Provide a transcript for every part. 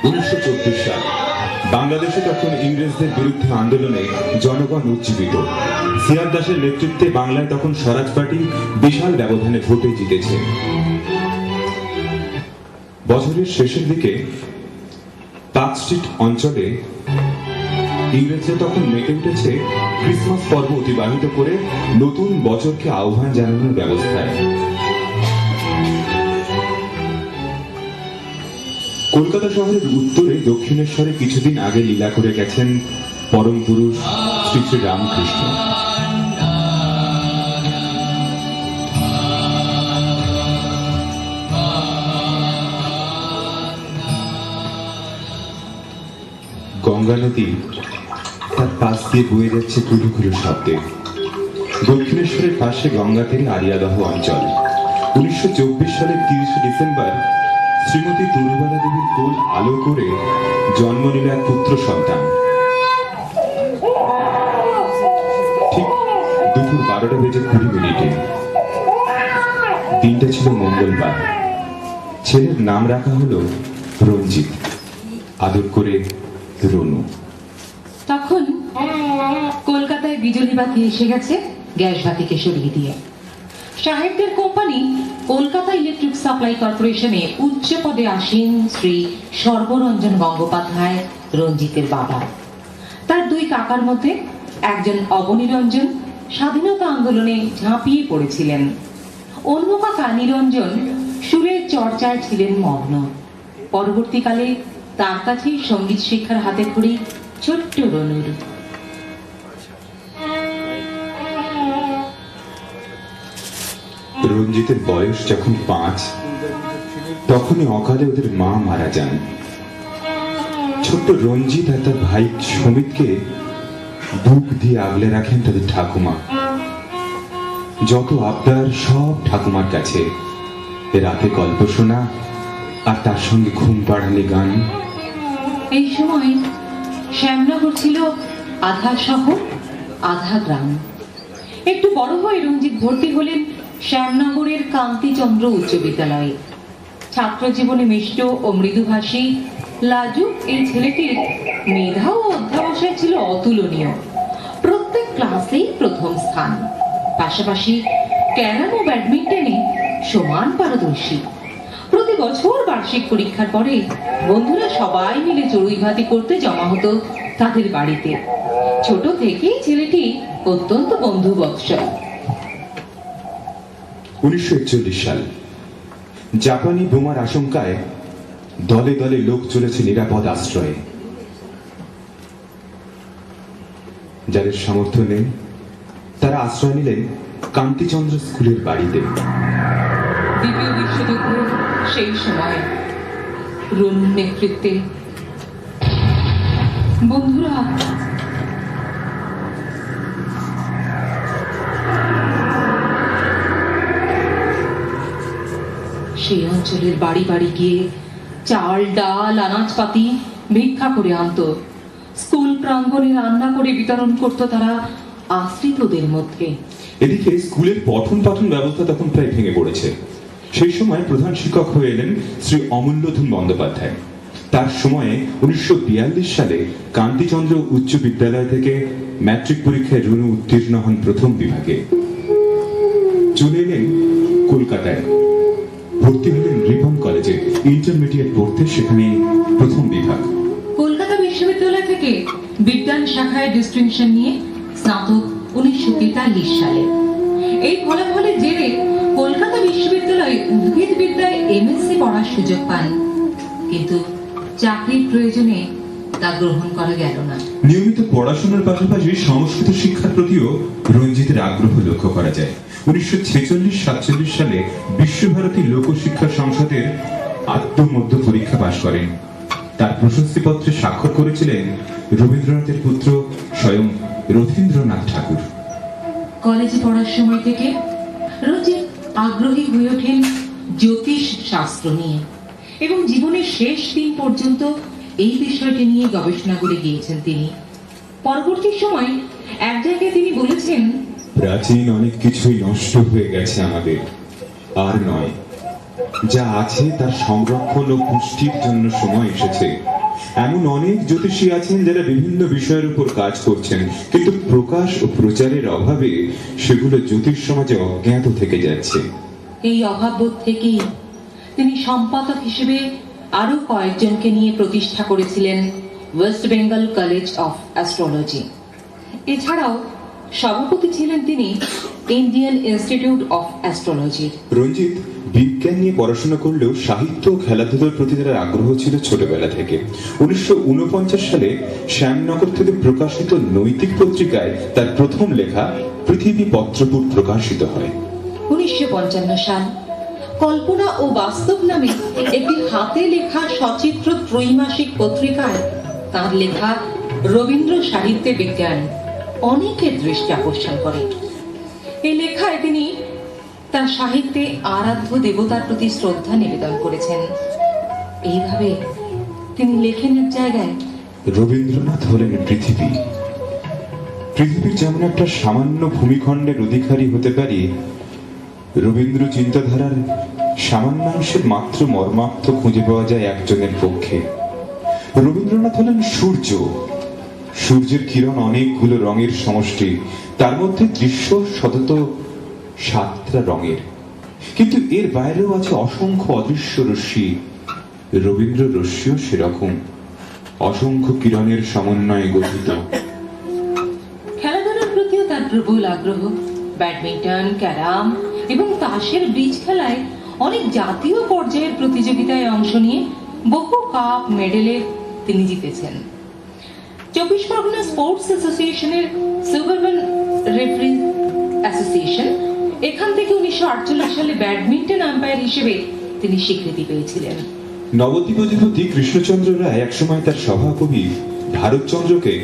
1924 সাল বাংলাদেশে তখন ইংরেজদের বিরুদ্ধে আন্দোলনে জনগণ উজ্জীবিত। সিআর দাসের নেতৃত্বে বাংলায় তখন স্বরাজ পার্টি বিশাল ব্যবধানে ভোটে জিতেছে। বছরের শেষের দিকে পার্ক স্ট্রিট অঞ্চলে ইংরেজরা তখন মেতে উঠেছে ক্রিসমাস পর্ব অতিবাহিত করে নতুন বছরকে আহ্বান জানানোর ব্যবস্থায়। কলকাতা শহরের উত্তরে দক্ষিণেশ্বরে কিছুদিন আগে লীলা করে গেছেন পরম পুরুষ শ্রী শ্রী রামকৃষ্ণ। গঙ্গা নদী তার পাশ দিয়ে বয়ে যাচ্ছে কুলু কুলু শব্দে। দক্ষিণেশ্বরের পাশে গঙ্গা তীরে আরিয়াদহ অঞ্চল। 1924 সালের 30 ডিসেম্বর শ্রীমতী দুর্বালা দেবীর কোল আলো করে জন্ম নিল এক পুত্র সন্তান। ঠিক দুপুর 12:20 দিনটা ছিল মঙ্গলবার। ছেলের নাম রাখা হলো রঞ্জিত, আদর করে রনু। তখন কলকাতায় বিজলি বাতি এসে গেছে গ্যাস বাতিকে সরিয়ে দিয়ে। সাহেবদের কোম্পানি কলকাতা ইলেকট্রিক সাপ্লাই কর্পোরেশনে উচ্চ পদে আসীন শ্রী সর্বরঞ্জন গঙ্গোপাধ্যায় রঞ্জিতের বাবা। তার দুই কাকার মধ্যে একজন অবনিরঞ্জন স্বাধীনতা আন্দোলনে ঝাঁপিয়ে পড়েছিলেন, অন্য কাকা নিরঞ্জন সুরের চর্চায় ছিলেন মগ্ন। পরবর্তীকালে তার কাছেই সঙ্গীত শিক্ষার হাতে খড়ি ছোট্ট রনুর। রঞ্জিতের বয়স যখন 5, তখনই অকালে ওদের মা মারা যান। ছোট্ট রঞ্জিত আর তার ভাই সমিতকে বুক দিয়ে আগলে রাখেন তাদের ঠাকুমা। যত আবদার সব ঠাকুমার কাছে, রাতে গল্প শোনা আর তার সঙ্গে ঘুম পাড়ানি গান। এই সময় শ্যামনগর ছিল আধা শহর আধা গ্রাম। একটু বড় হয়ে রঞ্জিত ভর্তি হলেন শ্যামনগরের কান্তিচন্দ্র উচ্চ বিদ্যালয়ে। ছাত্র জীবনে মিষ্ট ও মৃদুভাষী লাজুক এই ছেলেটির মেধা ও অধ্যাবসায় ছিল অতুলনীয়। প্রত্যেক ক্লাসেই প্রথম স্থান, পাশাপাশি ক্যারাম ও ব্যাডমিন্টনে সমান পারদর্শী। প্রতি বছর বার্ষিক পরীক্ষার পরে বন্ধুরা সবাই মিলে চড়ুই ভাতি করতে জমা হতো তাদের বাড়িতে। ছোট থেকেই ছেলেটি অত্যন্ত বন্ধু বৎসল। 1941 সাল জাপানি বোমার আশঙ্কায় দলে দলে লোক চলেছে নিরাপদ আশ্রয়ে। যাদের সামর্থ্য নেই তারা আশ্রয় নিলেন কান্তিচন্দ্র স্কুলের বাড়িতে। দ্বিতীয় বিশ্বযুদ্ধের সেই সময় রনুর নেতৃত্বে বন্ধুরা সেই অঞ্চলের বাড়ি বাড়ি গিয়ে চাল ডাল আনাজপাতি ভিক্ষা করে আনত। স্কুল প্রাঙ্গণে রান্না করে বিতরণ করত তারা আশ্রিতদের মধ্যে। এদিকে স্কুলের পঠন পাঠন ব্যবস্থা তখন প্রায় ভেঙে পড়েছে। সেই সময় প্রধান শিক্ষক হয়ে এলেন শ্রী অমূল্যধন বন্দ্যোপাধ্যায়। তার সময়ে 1942 সালে কান্তিচন্দ্র উচ্চ বিদ্যালয় থেকে ম্যাট্রিক পরীক্ষায় রনু উত্তীর্ণ হন প্রথম বিভাগে। চলে এলেন কলকাতায়, ভর্তি হলেন রিপন কলেজে ইন্টারমিডিয়েট পড়তে, সেখানে প্রথম বিভাগ। কলকাতা বিশ্ববিদ্যালয় থেকে বিজ্ঞান শাখায় ডিস্টিংশন নিয়ে স্নাতক 1943 সালে। এই ফলাফলের জেরে কলকাতা বিশ্ববিদ্যালয়ে উদ্ভিদ বিদ্যায় এমএসসি পড়ার সুযোগ পান, কিন্তু চাকরির প্রয়োজনে তা গ্রহণ করা গেল না। নিয়মিত পড়াশোনার পাশাপাশি সংস্কৃত শিক্ষার প্রতিও রঞ্জিতের আগ্রহ লক্ষ্য করা যায়। 1946-47 সালে বিশ্বভারতী লোকশিক্ষা সংসদের আত্মমধ্য পরীক্ষা পাশ করেন। তার প্রশস্তিপত্রে স্বাক্ষর করেছিলেন রবীন্দ্রনাথের পুত্র স্বয়ং রথীন্দ্রনাথ ঠাকুর। কলেজে পড়ার সময় থেকে রঞ্জিত আগ্রহী হয়ে ওঠেন জ্যোতিষ শাস্ত্র নিয়ে এবং জীবনের শেষ দিন পর্যন্ত এই বিষয়টি নিয়ে গবেষণা করে গিয়েছেন তিনি। পরবর্তী সময় এক জায়গায় তিনি বলেছেন, প্রাচীন অনেক কিছুই নষ্ট হয়ে গেছে আমাদের, আর নয়, যা আছে তার সংরক্ষণ ও পুষ্টির জন্য সময় এসেছে এমন অনেক জ্যোতিষী আছেন যারা বিভিন্ন বিষয়ের উপর কাজ করছেন, কিন্তু প্রকাশ ও প্রচারের অভাবে সেগুলো জ্যোতিষ সমাজে অজ্ঞাত থেকে যাচ্ছে। এই অভাববোধ থেকেই তিনি সম্পাদক হিসেবে আরো কয়েকজনকে নিয়ে প্রতিষ্ঠা করেছিলেন West Bengal college of astrology. এছাড়াও সভাপতি ছিলেন তিনি ইন্ডিয়ান ইনস্টিটিউট অফ অ্যাস্ট্রোলজির। রঞ্জিত বিজ্ঞান নিয়ে পড়াশোনা করলেও সাহিত্য ও খেলাধুলার প্রতি তার আগ্রহ ছিল ছোটবেলা থেকে। 1949 সালে শ্যামনগর থেকে প্রকাশিত নৈতিক পত্রিকায় তার প্রথম লেখা পৃথিবী পত্রপুর প্রকাশিত হয়। 1955 সাল কল্পনা ও বাস্তব নামে একটি হাতে লেখা সচিত্র ত্রৈমাসিক পত্রিকায় তার লেখা রবীন্দ্র সাহিত্যে বিজ্ঞান অনেকের দৃষ্টি আকর্ষণ করে। এই লেখায় তিনি তার সাহিত্যে আরাধ্য দেবতার প্রতি শ্রদ্ধা নিবেদন করেছেন। এইভাবে তিনি লেখেনের জায়গায় রবীন্দ্রনাথ হলেন পৃথিবী। পৃথিবীর যেমন একটা সামান্য ভূমিখণ্ডের অধিকারী হতে পারি, রবীন্দ্র চিন্তাধারার সামান্যাংশের মাত্র মর্মার্থ খুঁজে পাওয়া যায় একজনের পক্ষে। রবীন্দ্রনাথ হলেন সূর্য। সূর্যের কিরণ অনেকগুলো রঙের সমষ্টি, তার মধ্যে দৃশ্য শতত 7টা রঙের, কিন্তু এর বাইরেও আছে অসংখ্য অদৃশ্য রশ্মি। রবীন্দ্র রশ্মিও সেরকম অসংখ্য কিরণের সমন্বয়ে গঠিত। খেলাধুলার প্রতিও তার প্রবল আগ্রহ। ব্যাডমিন্টন, ক্যারাম এবং তাসের ব্রিজ খেলায় অনেক জাতীয় পর্যায়ের প্রতিযোগিতায় অংশ নিয়ে বহু কাপ মেডেলে তিনি জিতেছেন। 24 পরগনা স্পোর্টস অ্যাসোসিয়েশনের সুপারম্যান রেফারি অ্যাসোসিয়েশন, এখান থেকে 1948 সালে ব্যাডমিন্টন আম্পায়ার হিসেবে তিনি স্বীকৃতি পেয়েছিলেন। নবদ্বীপ অধিপতি কৃষ্ণচন্দ্র রায় একসময় তার সভাকবি ভারতচন্দ্রকে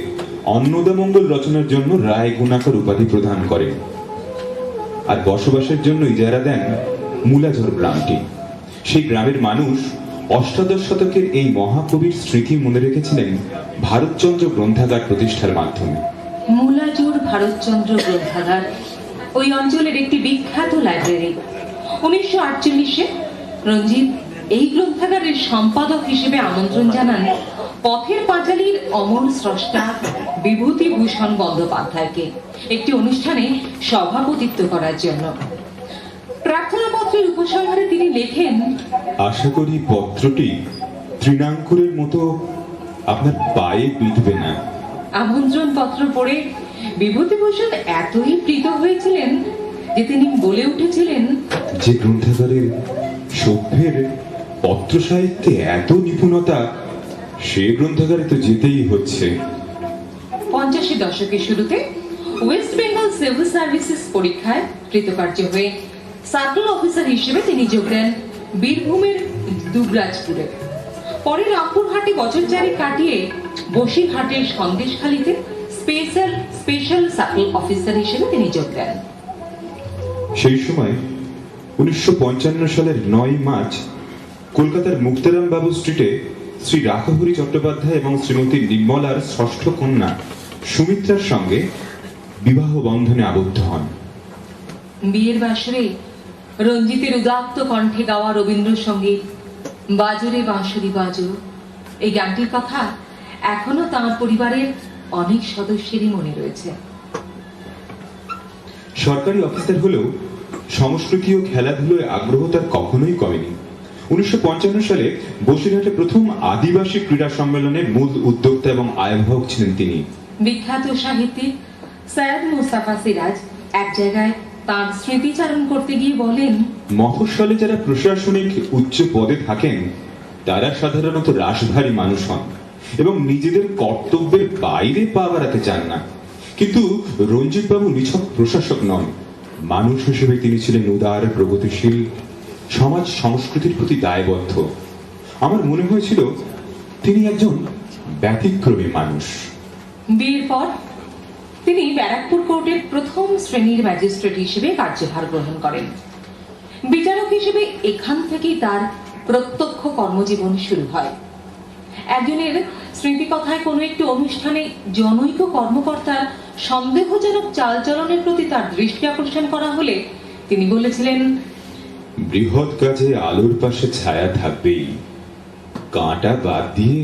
অন্নদামঙ্গল রচনার জন্য রায় গুণাকর উপাধি প্রদান করেন, আর বসবাসের জন্য ইজারা দেন মূলাঝড় গ্রামটি। সেই গ্রামের মানুষ অষ্টাদশ শতকের এই মহাকবির স্মৃতি মনে রেখেছিলেন ভারতচন্দ্র গ্রন্থাগার প্রতিষ্ঠার মাধ্যমে। মূলাজোর ভারতচন্দ্র গ্রন্থাগার ওই অঞ্চলের একটি বিখ্যাত লাইব্রেরি। 1948-এ রঞ্জিত এই গ্রন্থাগারের সম্পাদক হিসেবে আমন্ত্রণ জানান পথের পাঁচালীর অমর স্রষ্টা বিভূতিভূষণ বন্দ্যোপাধ্যায়কে একটি অনুষ্ঠানে সভাপতিত্ব করার জন্য। প্রার্থনা পত্রের উপসংহারে তিনি লেখেন, আশা করি পত্রটি তৃণাঙ্কুরের মতো আপনার পায়ে বিঁধবে না। আমন্ত্রণ পত্র পড়ে বিভূতিভূষণ এতই প্রীত হয়েছিলেন যে তিনি বলে উঠেছিলেন, যে গ্রন্থাগারের সভ্যের পত্র সাহিত্যে এত নিপুণতা, সে গ্রন্থাগারে তো যেতেই হচ্ছে। 50 দশকের শুরুতে ওয়েস্ট বেঙ্গল সিভিল সার্ভিসেস পরীক্ষায় কৃতকার্য হয়ে সার্কেল অফিসার হিসেবে তিনি যোগ দেন বীরভূমের দুবরাজপুরে। পরে রামপুরহাটে বছর 4 কাটিয়ে বসিরহাটের সন্দেশখালীতে স্পেশাল সার্কেল অফিসার হিসেবে তিনি যোগ দেন। সেই সময় 1955 সালের 9 মার্চ কলকাতার মুক্তারাম বাবু স্ট্রিটে শ্রী রাখাহরি চট্টোপাধ্যায় এবং শ্রীমতী নির্মলার ষষ্ঠ কন্যা সুমিত্রার সঙ্গে বিবাহ বন্ধনে আবদ্ধ হন। বিয়ের বাসরে রঞ্জিতের উদাত্ত কণ্ঠে গাওয়া রবীন্দ্রসঙ্গীত বাজরে বাঁশুরি বাজো, এই গানটির কথা এখনো তাঁর পরিবারের অনেক সদস্যেরই মনে রয়েছে। সরকারি অফিসার হলেও সংস্কৃতি ও খেলাধুলোয় আগ্রহ তার কখনোই কমেনি। 1955 সালে বসিরহাটে প্রথম আদিবাসী ক্রীড়া সম্মেলনের মূল উদ্যোক্তা এবং আয়োজক ছিলেন তিনি। বিখ্যাত সাহিত্যিক সৈয়দ মুস্তাফা সিরাজ এক জায়গায় তার স্মৃতিচারণ করতে গিয়ে বলেন, মফস্বলে যারা প্রশাসনিক উচ্চ পদে থাকেন তারা সাধারণত রাশভারী মানুষ হন এবং নিজেদের কর্তব্যের বাইরে পা বাড়াতে চান না, কিন্তু রঞ্জিত বাবু নিছক প্রশাসক নন। মানুষ হিসেবে তিনি ছিলেন উদার, প্রগতিশীল, সমাজ সংস্কৃতির প্রতি দায়বদ্ধ। আমার মনে হয়েছিল তিনি একজন ব্যতিক্রমী মানুষ। বিয়ের পর তিনি ব্যারাকপুর কোর্টের প্রথম শ্রেণীর ম্যাজিস্ট্রেট হিসেবে কার্যভার গ্রহণ করেন। বিচারক হিসেবে এখান থেকেই তার প্রত্যক্ষ কর্মজীবন শুরু হয়। একজনের স্মৃতিকথায় কোনো একটি অনুষ্ঠানে জনৈক কর্মকর্তার সন্দেহজনক চালচলনের প্রতি তার দৃষ্টি আকর্ষণ করা হলে তিনি বলেছিলেন, বৃহৎ কাজে আলোর পাশে ছায়া থাকবেই, কাঁটা বাদ দিয়ে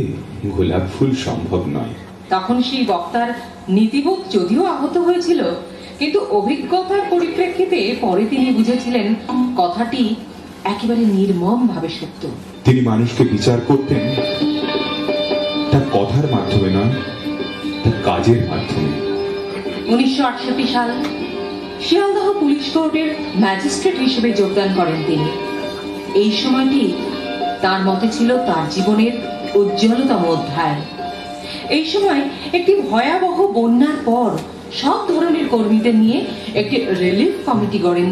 গোলাপ ফুল সম্ভব নয়। তখন সেই বক্তার নীতিবোধ যদিও আহত হয়েছিল, কিন্তু অভিজ্ঞতার পরিপ্রেক্ষিতে পরে তিনি বুঝেছিলেন কথাটি একেবারে নির্মম ভাবে সত্য। তিনি মানুষকে বিচার করতেন তার কথার মাধ্যমে নয়, তার কাজের মাধ্যমে। 1968 সাল শিয়ালদহ পুলিশ কোর্টের ম্যাজিস্ট্রেট হিসেবে যোগদান করেন তিনি। এই সময়টি তার মতে ছিল তার জীবনের উজ্জ্বলতম অধ্যায়। এই সময় একটি ভয়াবহ বন্যার পর সব ধরনের কর্মীদের নিয়ে একটি রিলিফ কমিটি গড়েন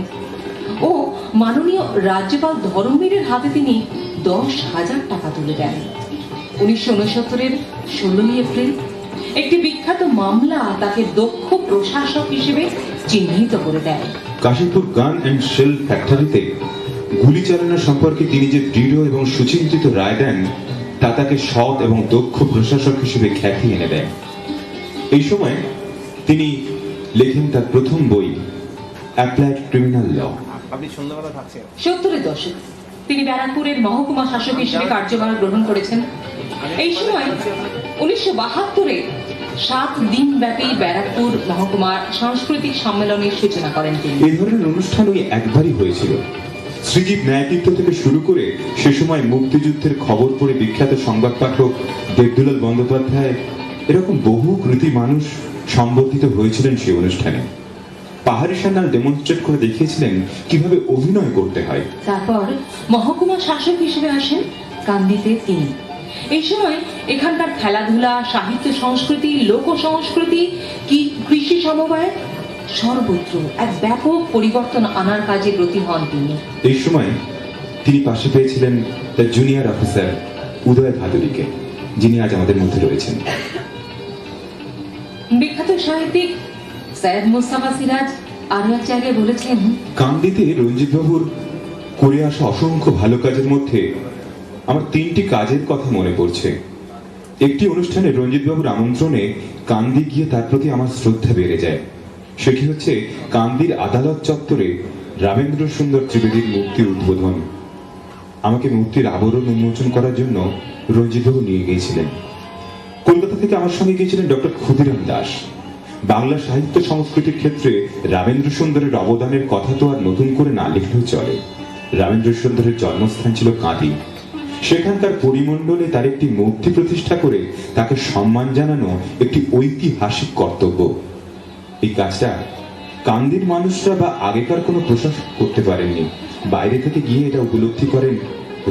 ও মাননীয় রাজ্যপাল ধর্মবীরের হাতে তিনি 10,000 টাকা তুলে দেন। 1969-এর 16ই এপ্রিল একটি বিখ্যাত মামলা তাকে দক্ষ প্রশাসক হিসেবে চিহ্নিত করে দেয়। কাশীপুর গান অ্যান্ড শেল ফ্যাক্টরিতে গুলি চালানো সম্পর্কে তিনি যে দৃঢ় এবং সুচিন্তিত রায় দেন তা তাকে সৎ এবং দক্ষ প্রশাসক হিসেবে খ্যাতি এনে দেয়। এই সময় তিনি লেখেন তার প্রথম বই অ্যাপ্লাইড ক্রিমিনাল ল। 70-এর দশক তিনি ব্যারাকপুরের মহকুমা শাসক হিসেবে কার্যভার গ্রহণ করেছেন। এই সময় 1972-এ 7 দিন ব্যাপী ব্যারাকপুর মহকুমার সাংস্কৃতিক সম্মেলনের সূচনা করেন তিনি। এই ধরনের অনুষ্ঠান ওই একবারই হয়েছিল। শ্রীজীব ন্যায়তীর্থ থেকে শুরু করে সে সময় মুক্তিযুদ্ধের খবর পড়ে বিখ্যাত সংবাদ পাঠক দেবদুলাল বন্দ্যোপাধ্যায় এরকম বহু কৃতি মানুষ সম্বর্ধিত হয়েছিলেন সেই অনুষ্ঠানে। পাহাড়ি সান্যাল ডেমনস্ট্রেট করে দেখিয়েছিলেন কিভাবে অভিনয় করতে হয়। তারপর মহকুমা শাসক হিসেবে আসেন কান্দিতে তিনি। এই সময় এখানকার খেলাধুলা, সাহিত্য সংস্কৃতি, লোক সংস্কৃতি কি কৃষি সমবায় সর্বত্র এক ব্যাপক পরিবর্তন আনার কাজে ব্রতী হন তিনি। এই সময় তিনি পাশে পেয়েছিলেন তার জুনিয়র অফিসার উদয় ভাদুরীকে, যিনি আজ আমাদের মধ্যে রয়েছেন। বিখ্যাত সাহিত্যিক সৈয়দ মুস্তাফা সিরাজ আরো এক জায়গায় বলেছেন, কান্দিতে রঞ্জিত বাবুর করে আসা অসংখ্য ভালো কাজের মধ্যে আমার 3টি কাজের কথা মনে পড়ছে। একটি অনুষ্ঠানে রঞ্জিত বাবুর আমন্ত্রণে কান্দি গিয়ে তার প্রতি আমার শ্রদ্ধা বেড়ে যায়। সেটি হচ্ছে কান্দির আদালত চত্বরে রামেন্দ্র সুন্দর ত্রিবেদীর মূর্তির উদ্বোধন। আমাকে মূর্তির আবরণ উন্মোচন করার জন্য রঞ্জিত বাবু নিয়ে গিয়েছিলেন। কলকাতা থেকে আমার সঙ্গে গিয়েছিলেন ডক্টর ক্ষুদিরাম দাস। বাংলা সাহিত্য সংস্কৃতির ক্ষেত্রে রামেন্দ্র সুন্দরের অবদানের কথা তো আর নতুন করে না লিখলেও চলে। রামেন্দ্র সুন্দরের জন্মস্থান ছিল কাঁদি। সেখানকার পরিমণ্ডলে তার একটি মূর্তি প্রতিষ্ঠা করে তাকে সম্মান জানানো একটি ঐতিহাসিক কর্তব্য। এই কাজটা কান্দির মানুষরা বা আগেকার কোনো প্রশাসক করতে পারেননি। বাইরে থেকে গিয়ে এটা উপলব্ধি করেন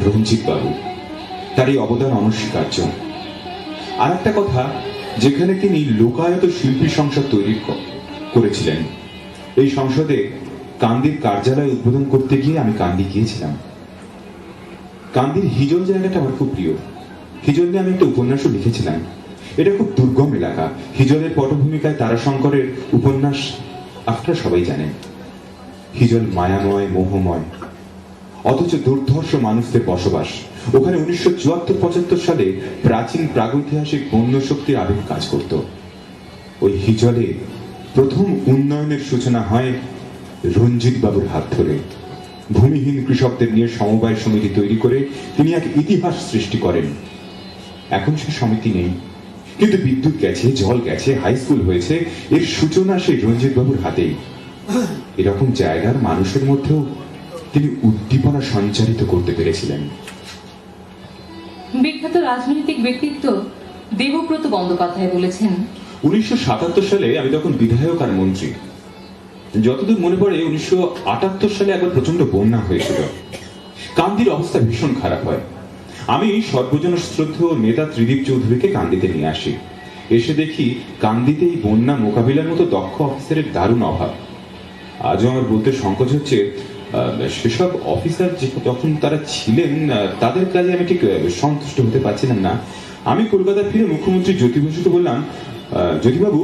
রঞ্জিত বাবু। তার এই অবদান অনস্বীকার্য। আর একটা কথা, যেখানে তিনি লোকায়ত শিল্পী সংসদ তৈরি করেছিলেন, এই সংসদে কান্দির কার্যালয় উদ্বোধন করতে গিয়ে আমি কান্দি গিয়েছিলাম। কান্দির হিজল জায়গাটা আমার খুব প্রিয়। হিজল নিয়ে আমি একটা উপন্যাসও লিখেছিলাম। এটা খুব দুর্গম এলাকা। হিজলের পটভূমিকায় তারাশঙ্করের উপন্যাস আপনারা সবাই জানেন। হিজল মায়াময়, মোহময়, অথচ দুর্ধর্ষ মানুষদের বসবাস। ওখানে 1974-75 সালে প্রাচীন প্রাগৈতিহাসিক বন্য শক্তির আবেগ কাজ করত। ওই হিজলে প্রথম উন্নয়নের সূচনা হয় রঞ্জিত বাবুর হাত ধরে। ভূমিহীন কৃষকদের নিয়ে সমবায় সমিতি তৈরি করে তিনি এক ইতিহাস সৃষ্টি করেন। এখন সে সমিতি নেই, কিন্তু বিদ্যুৎ গেছে, জল গেছে, হাই স্কুল হয়েছে। এর সূচনা সেই রঞ্জিত বাবুর হাতেই। এরকম জায়গার মানুষের মধ্যেও তিনি উদ্দীপনা সঞ্চারিত করতে পেরেছিলেন। বিখ্যাত রাজনৈতিক ব্যক্তিত্ব দেবব্রত বন্দ্যোপাধ্যায় বলেছেন, 1977 সালে আমি তখন বিধায়ক আর মন্ত্রী। যতদূর মনে পড়ে 1978 সালে একবার প্রচন্ড বন্যা হয়েছিল। কান্দির অবস্থা ভীষণ খারাপ হয়। আমি সর্বজন শ্রদ্ধেয় নেতা ত্রিদীপ চৌধুরীকে কান্দিতে নিয়ে আসি। এসে দেখি কান্দিতে এই বন্যা মোকাবিলার মতো দক্ষ অফিসারের দারুণ অভাব। আজও আমার বলতে সংকোচ হচ্ছে, সেসব অফিসার যে তখন তারা ছিলেন তাদের কাজে আমি ঠিক সন্তুষ্ট হতে পারছিলাম না। আমি কলকাতা ফিরে মুখ্যমন্ত্রী জ্যোতি বসুকে বললাম, জ্যোতিবাবু,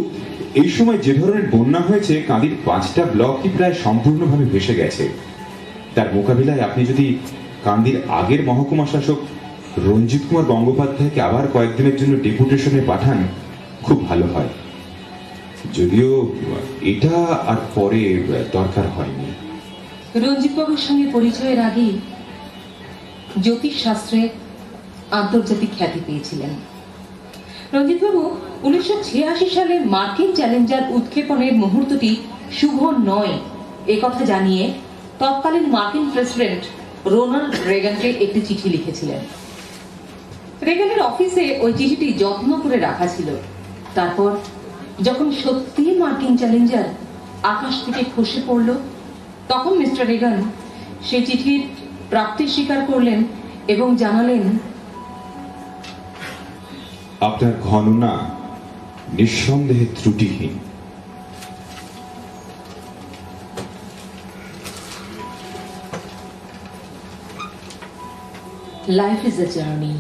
এই সময় যে ধরনের বন্যা হয়েছে, কাঁদির 5টা ব্লকই প্রায় সম্পূর্ণভাবে ভেসে গেছে। তার মোকাবিলায় আপনি যদি কান্দির আগের মহকুমা শাসক রঞ্জিত কুমার গঙ্গোপাধ্যায়কে আবার কয়েকদিনের জন্য ডেপুটেশনে পাঠান, খুব ভালো হয়। যদিও এটা আর পরে দরকার হয়নি। রঞ্জিত বাবুর সঙ্গে পরিচয়ের আগেই জ্যোতিষ শাস্ত্রে আন্তর্জাতিক খ্যাতি পেয়েছিলেন। রঞ্জিতবাবু 1986 সালে মার্কিন চ্যালেঞ্জার উৎক্ষেপণের মুহূর্তটি শুভ নয় একথা জানিয়ে তৎকালীন মার্কিন প্রেসিডেন্ট রোনাল্ড রেগানকে একটি চিঠি লিখেছিলেন। রেগানের অফিসে ওই চিঠিটি যত্ন করে রাখা ছিল। তারপর যখন সত্যি মার্কিন চ্যালেঞ্জার আকাশ থেকে খসে পড়ল, তখন মিস্টার রেগান সেই চিঠির প্রাপ্তি স্বীকার করলেন এবং জানালেন, আপনার গণনা নিঃসন্দেহে ত্রুটিহীন। Life is a journey.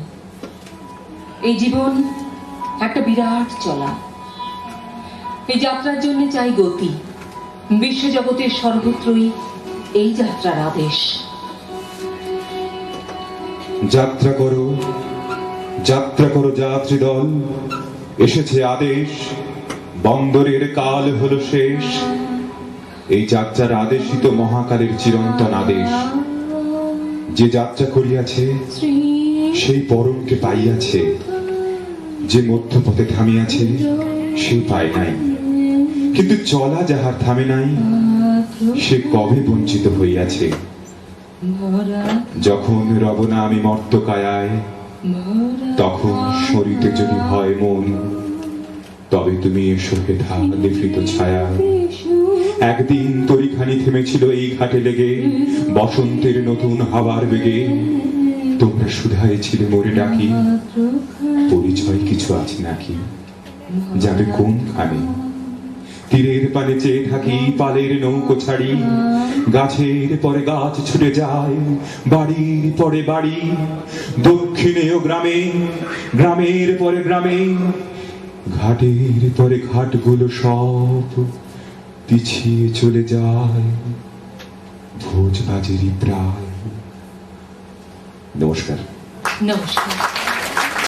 এই জীবন একটা বিরাট চলা। এই যাত্রার জন্য চাই গতি। বিশ্বজগতের সর্বত্রই এই যাত্রার আদেশ। যাত্রা করো, যাত্রা করো যাত্রী দল, এসেছে আদেশ, বন্দরের কাল হলো শেষ। এই যাত্রার আদেশিত মহাকালের চিরন্তন আদেশ। যে যাত্রা করিয়াছে সেই পরমকে পাইয়াছে, যে মধ্যপথে থামিয়াছে সে পায় নাই। কিন্তু চলা যাহার থামে নাই, সে কবে বঞ্চিত হইয়াছে। যখন রব না আমি মর্তকায়ায়, তখন শরীরে যদি হয় মন, তবে তুমি এসো হেথা লিখিত ছায়া। একদিন তরিখানি থেমেছিল এই ঘাটে লেগে, বসন্তের নতুন হাওয়ার বেগে। তোমরা শুধায় ছিলে মরে ডাকি, পরিচয় কিছু আছে নাকি? যাবে কোনখানে? তীরের পানে চেয়ে থাকি, পালের নৌকো ছাড়ি। গাছের পরে গাছ ছুটে যায়, বাড়ির পরে বাড়ি। দক্ষিণেও গ্রামে, গ্রামের পরে গ্রামে। ঘাটের পরে ঘাটগুলো সব পিছিয়ে চলে যায়, ভোজ বাজেরই প্রায়। নমস্কার। নমস্কার।